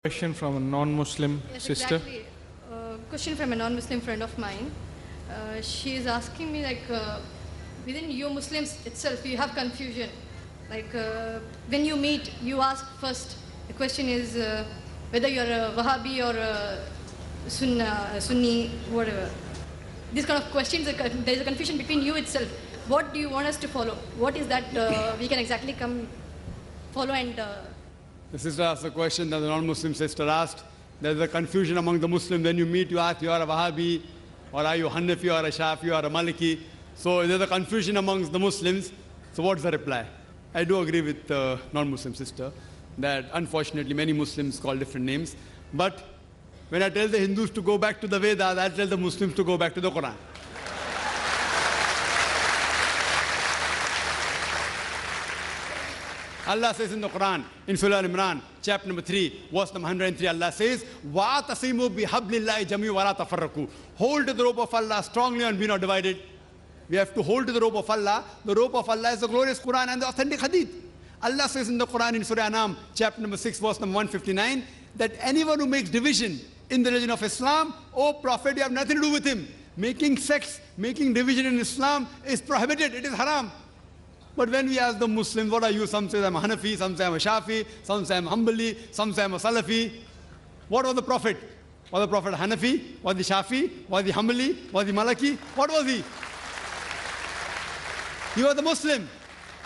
Question from a non-Muslim sister. Exactly. Question from a non-Muslim friend of mine. She is asking me within you Muslims itself, you have confusion. When you meet, you ask first. The question is whether you're a Wahhabi or a Sunni, whatever. These kind of questions, there is a confusion between you itself. What do you want us to follow? What is that we can exactly come follow and... The sister asked a question that the non-Muslim sister asked. There's a confusion among the Muslims. When you meet, you ask, you are a Wahhabi, or are you Hanafi, or a Shafi, or a Maliki. So there's a confusion amongst the Muslims. So what's the reply? I do agree with the non-Muslim sister that unfortunately many Muslims call different names. But when I tell the Hindus to go back to the Vedas, I tell the Muslims to go back to the Quran. Allah says in the Quran, in Surah Al-Imran, chapter number 3, verse number 103, Allah says, وَاعْتَصِمُوا بِحَبْلِ اللَّهِ جَمِيعًا وَلَا تَفَرَّقُوا. Hold to the rope of Allah strongly and be not divided. We have to hold to the rope of Allah. The rope of Allah is the glorious Quran and the authentic Hadith. Allah says in the Quran, in Surah Anam, chapter number 6, verse number 159, that anyone who makes division in the religion of Islam, O Prophet, you have nothing to do with him. Making sects, making division in Islam is prohibited. It is haram. But when we ask the Muslims, what are you? Some say I'm a Hanafi, some say I'm a Shafi, some say I'm a Hanbali, some say I'm a Salafi. What was the Prophet? Was the Prophet Hanafi? Was he Shafi? Was he Hanbali? Was he Maliki? What was he? He was a Muslim.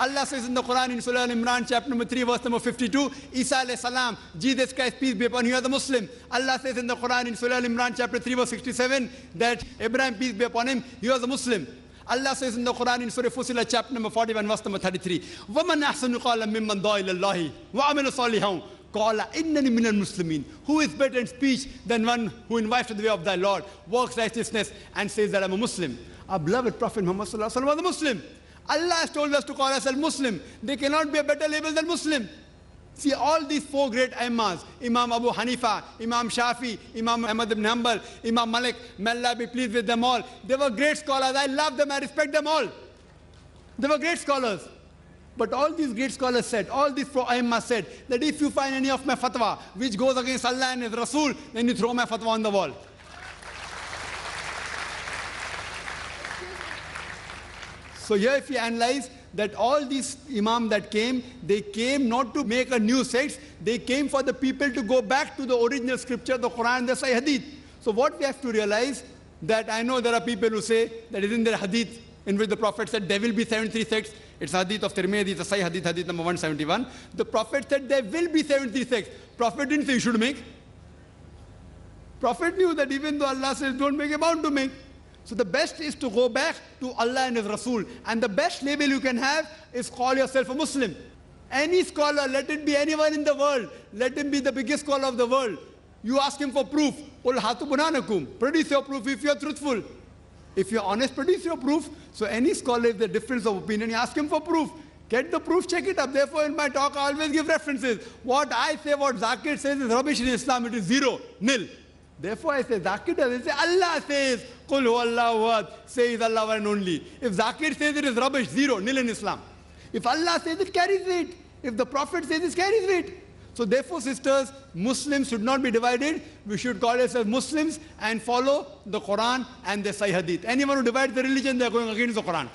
Allah says in the Quran, in Surah Al-Imran, chapter number 3, verse number 52, Isa alayhi salam, Jesus Christ, peace be upon him, he was a Muslim. Allah says in the Quran, in Surah Al-Imran, chapter 3, verse 67, that Abraham, peace be upon him, he was a Muslim. Allah says in the Quran, in Surah Fussilat, chapter number 41, verse number 33, وَمَنْ أَحْسَنُ قَالًا مِمَّنْ دَعَا إِلَى اللَّهِ وَعَمِلَ صَالِحًا قَالَ إِنَّنِي مِنَ الْمُسْلِمِينَ. Who is better in speech than one who invites to the way of thy Lord, works righteousness, and says that I'm a Muslim? Our beloved Prophet Muhammad sallallahu alaihi wasallam was a Muslim. Allah has told us to call ourselves Muslim. There cannot be a better label than Muslim. See, all these four great Imams, Imam Abu Hanifa, Imam Shafi, Imam Ahmad ibn Hanbal, Imam Malik, may Allah be pleased with them all. They were great scholars. I love them. I respect them all. They were great scholars. But all these great scholars said, all these four Imams said, that if you find any of my fatwa which goes against Allah and His Rasul, then you throw my fatwa on the wall. So here if you analyze that all these imams that came, they came not to make a new sect, they came for the people to go back to the original scripture, the Quran and the Sahih Hadith. So what we have to realize, that I know there are people who say that isn't there a Hadith in which the Prophet said there will be 73 sects. It's Hadith of Tirmidhi, it's a Sahih Hadith, Hadith number 171. The Prophet said there will be 73 sects. Prophet didn't say you should make. Prophet knew that even though Allah says don't make, you're bound to make. So the best is to go back to Allah and His Rasul. And the best label you can have is call yourself a Muslim. Any scholar, let it be anyone in the world, let him be the biggest scholar of the world. You ask him for proof. Qul hatu burhanakum. Produce your proof if you are truthful. If you are honest, produce your proof. So any scholar, if there's a difference of opinion, you ask him for proof. Get the proof, check it up. Therefore, in my talk, I always give references. What I say, what Zakir says is rubbish in Islam. It is zero, nil. Therefore, I say, Zakir doesn't say, Allah says, Qul huwallahu ahad, says Allah one and only. If Zakir says it is rubbish, zero, nil in Islam. If Allah says it carries weight. If the Prophet says it carries weight. So therefore, sisters, Muslims should not be divided. We should call ourselves Muslims and follow the Quran and the Sahih Hadith. Anyone who divides the religion, they are going against the Quran.